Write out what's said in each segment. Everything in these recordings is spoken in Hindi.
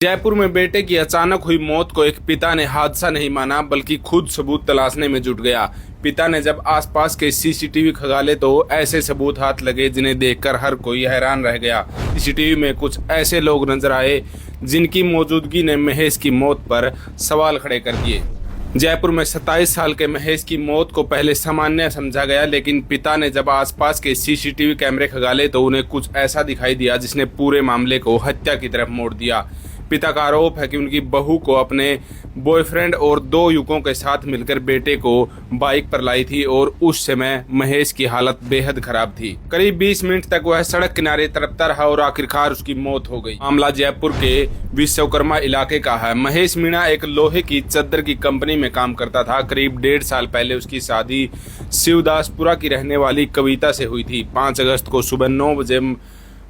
जयपुर में बेटे की अचानक हुई मौत को एक पिता ने हादसा नहीं माना बल्कि खुद सबूत तलाशने में जुट गया। पिता ने जब आसपास के सीसीटीवी खंगाले तो ऐसे सबूत हाथ लगे जिन्हें देखकर हर कोई हैरान रह गया। सीसीटीवी में कुछ ऐसे लोग नजर आए जिनकी मौजूदगी ने महेश की मौत पर सवाल खड़े कर दिए। जयपुर में 27 साल के महेश की मौत को पहले सामान्य समझा गया, लेकिन पिता ने जब आसपास के सीसीटीवी कैमरे खंगाले तो उन्हें कुछ ऐसा दिखाई दिया जिसने पूरे मामले को हत्या की तरफ मोड़ दिया। पिता का आरोप है कि उनकी बहू को अपने बॉयफ्रेंड और 2 युवकों के साथ मिलकर बेटे को बाइक पर लाई थी और उस समय महेश की हालत बेहद खराब थी। करीब 20 मिनट तक वह सड़क किनारे तड़पता रहा और आखिरकार उसकी मौत हो गई। मामला जयपुर के विश्वकर्मा इलाके का है। महेश मीणा एक लोहे की चद्दर की कंपनी में काम करता था। करीब 1.5 साल पहले उसकी शादी शिवदासपुरा की रहने वाली कविता से हुई थी। 5 अगस्त को सुबह 9 बजे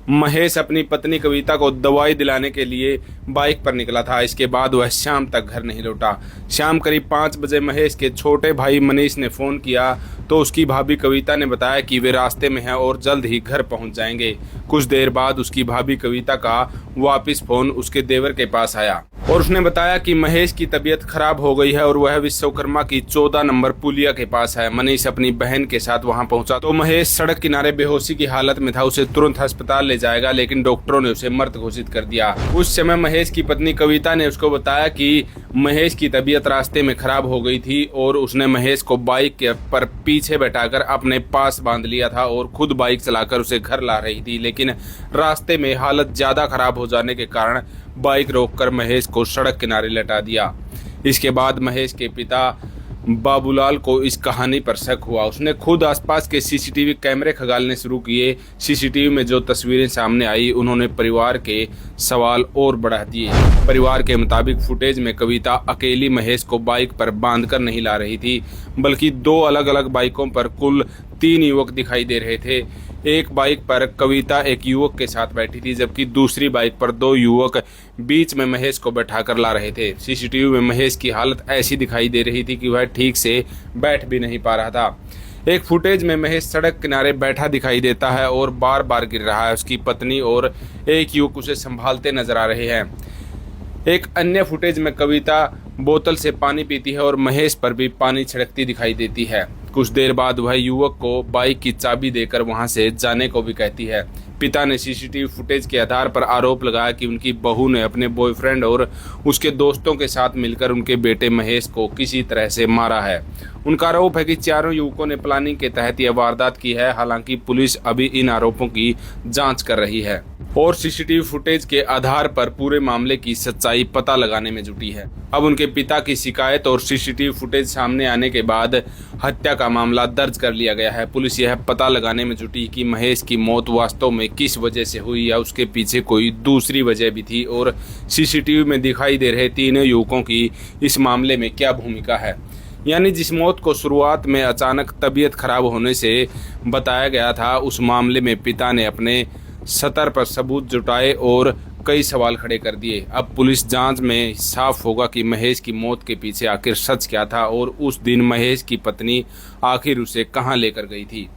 महेश अपनी पत्नी कविता को दवाई दिलाने के लिए बाइक पर निकला था। इसके बाद वह शाम तक घर नहीं लौटा। शाम करीब 5 बजे महेश के छोटे भाई मनीष ने फ़ोन किया तो उसकी भाभी कविता ने बताया कि वे रास्ते में हैं और जल्द ही घर पहुंच जाएंगे। कुछ देर बाद उसकी भाभी कविता का वापस फ़ोन उसके देवर के पास आया और उसने बताया कि महेश की तबीयत खराब हो गई है और वह विश्वकर्मा की 14 नंबर पुलिया के पास है। मनीष अपनी बहन के साथ वहां पहुंचा तो महेश सड़क किनारे बेहोशी की हालत में था। उसे तुरंत अस्पताल ले जाएगा, लेकिन डॉक्टरों ने उसे मृत घोषित कर दिया। उस समय महेश की पत्नी कविता ने उसको बताया कि महेश की तबीयत रास्ते में खराब हो गई थी और उसने महेश को बाइक पर पीछे बैठाकर अपने पास बांध लिया था और खुद बाइक चलाकर उसे घर ला रही थी, लेकिन रास्ते में हालत ज्यादा खराब हो जाने के कारण बाइक रोककर महेश को सड़क किनारे लटा दिया। इसके बाद महेश के पिता बाबूलाल को इस कहानी पर शक हुआ। उसने खुद आसपास के सीसीटीवी कैमरे खंगालने शुरू किए। सीसीटीवी में जो तस्वीरें सामने आई उन्होंने परिवार के सवाल और बढ़ा दिए। परिवार के मुताबिक फुटेज में कविता अकेली महेश को बाइक पर बांधकर नहीं ला रही थी, बल्कि 2 अलग अलग बाइकों पर कुल 3 युवक दिखाई दे रहे थे। एक बाइक पर कविता एक युवक के साथ बैठी थी, जबकि दूसरी बाइक पर 2 युवक बीच में महेश को बैठाकर ला रहे थे। सीसीटीवी में महेश की हालत ऐसी दिखाई दे रही थी कि वह ठीक से बैठ भी नहीं पा रहा था। एक फुटेज में महेश सड़क किनारे बैठा दिखाई देता है और बार बार गिर रहा है। उसकी पत्नी और एक युवक उसे संभालते नजर आ रहे हैं। एक अन्य फुटेज में कविता बोतल से पानी पीती है और महेश पर भी पानी छिड़कती दिखाई देती है। कुछ देर बाद वह युवक को बाइक की चाबी देकर वहां से जाने को भी कहती है। पिता ने सीसीटीवी फुटेज के आधार पर आरोप लगाया कि उनकी बहू ने अपने बॉयफ्रेंड और उसके दोस्तों के साथ मिलकर उनके बेटे महेश को किसी तरह से मारा है। उनका आरोप है कि चारों युवकों ने प्लानिंग के तहत यह वारदात की है। हालांकि पुलिस अभी इन आरोपों की जांच कर रही है और सीसीटीवी फुटेज के आधार पर पूरे मामले की सच्चाई पता लगाने में जुटी है। अब उनके पिता की शिकायत और सीसीटीवी फुटेज सामने आने के बाद हत्या का मामला दर्ज कर लिया गया है। पुलिस यह पता लगाने में जुटी कि महेश की मौत वास्तव में किस वजह से हुई या उसके पीछे कोई दूसरी वजह भी थी और सीसीटीवी में दिखाई दे रहे 3 युवकों की इस मामले में क्या भूमिका है। यानी जिस मौत को शुरुआत में अचानक तबीयत खराब होने से बताया गया था, उस मामले में पिता ने अपने सतर पर सबूत जुटाए और कई सवाल खड़े कर दिए। अब पुलिस जांच में साफ होगा कि महेश की मौत के पीछे आखिर सच क्या था और उस दिन महेश की पत्नी आखिर उसे कहां लेकर गई थी।